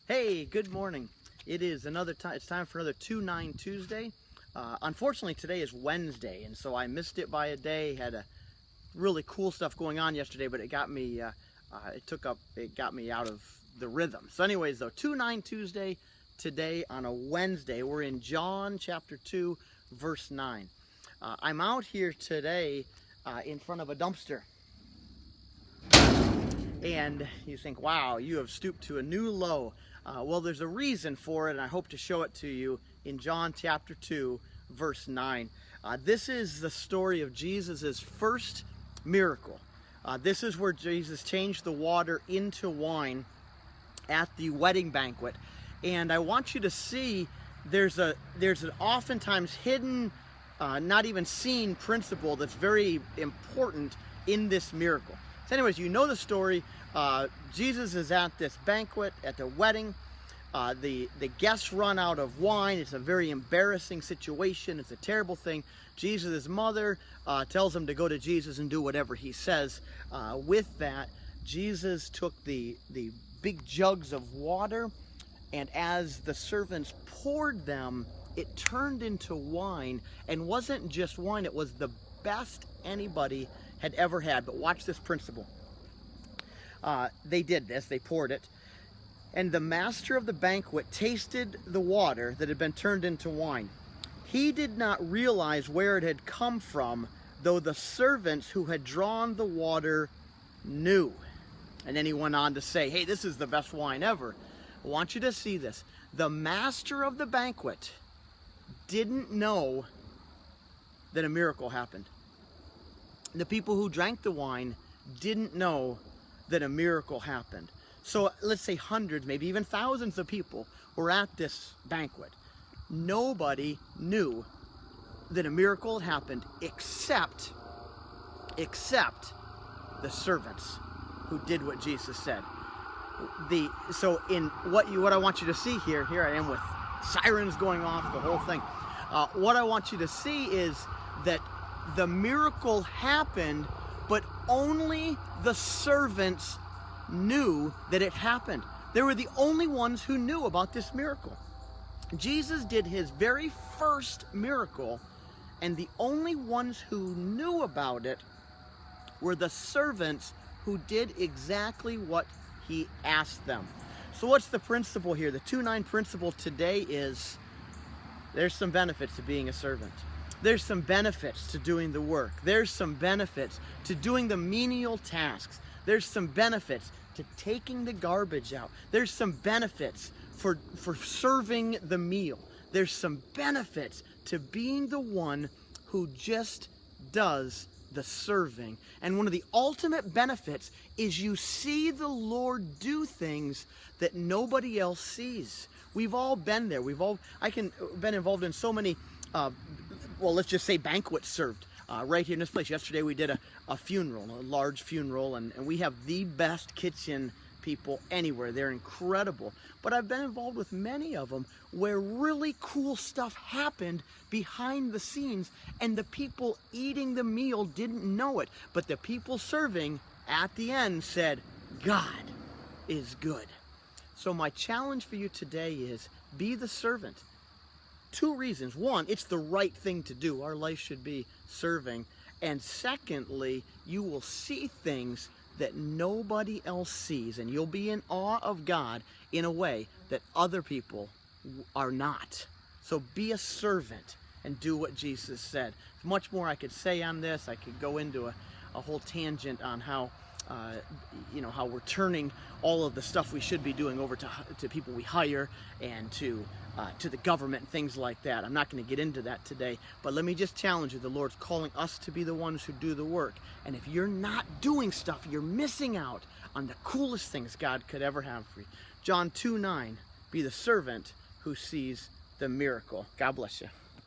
Hey, good morning. It is another time. It's time for another 2-9 Tuesday. Unfortunately, today is Wednesday, and so I missed it by a day. Had a really cool stuff going on yesterday, but it got me. It got me out of the rhythm. So, anyways, though, 2-9 Tuesday today on a Wednesday. We're in John chapter 2, verse 9. I'm out here today in front of a dumpster. And you think, wow, you have stooped to a new low. Well, there's a reason for it, and I hope to show it to you in John chapter 2, verse 9. This is the story of Jesus' first miracle. This is where Jesus changed the water into wine at the wedding banquet. And I want you to see there's an oftentimes hidden, not even seen principle that's very important in this miracle. So anyways, you know the story. Jesus is at this banquet, at the wedding. The guests run out of wine. It's a very embarrassing situation. It's a terrible thing. Jesus' mother tells him to go to Jesus and do whatever he says. With that, Jesus took the big jugs of water, and as the servants poured them, it turned into wine, and wasn't just wine, it was the best anybody had ever had. But watch this principle. They did this, they poured it, and the master of the banquet tasted the water that had been turned into wine. He did not realize where it had come from, though the servants who had drawn the water knew. And then he went on to say, hey, this is the best wine ever. I want you to see this. The master of the banquet didn't know that a miracle happened. The people who drank the wine didn't know that a miracle happened. So let's say hundreds, maybe even thousands of people were at this banquet. Nobody knew that a miracle had happened except the servants who did what Jesus said. So in what I want you to see here I am with sirens going off, the whole thing. What I want you to see is that the miracle happened, but only the servants knew that it happened. They were the only ones who knew about this miracle. Jesus did his very first miracle, and the only ones who knew about it were the servants who did exactly what he asked them. So what's the principle here? The 2-9 principle today is there's some benefits to being a servant. There's some benefits to doing the work. There's some benefits to doing the menial tasks. There's some benefits to taking the garbage out. There's some benefits for serving the meal. There's some benefits to being the one who just does the serving. And one of the ultimate benefits is you see the Lord do things that nobody else sees. We've all been there. Been involved in so many well, let's just say banquets served right here in this place. Yesterday we did a funeral, a large funeral, and we have the best kitchen people anywhere. They're incredible. But I've been involved with many of them where really cool stuff happened behind the scenes, and the people eating the meal didn't know it. But the people serving at the end said, God is good. So my challenge for you today is be the servant. 2 reasons. One, it's the right thing to do. Our life should be serving. And secondly, you will see things that nobody else sees, and you'll be in awe of God in a way that other people are not. So be a servant and do what Jesus said. There's much more I could say on this. I could go into a whole tangent on how how we're turning all of the stuff we should be doing over to people we hire and to the government and things like that. I'm not going to get into that today, but let me just challenge you. The Lord's calling us to be the ones who do the work. And if you're not doing stuff, you're missing out on the coolest things God could ever have for you. John 2:9, be the servant who sees the miracle. God bless you.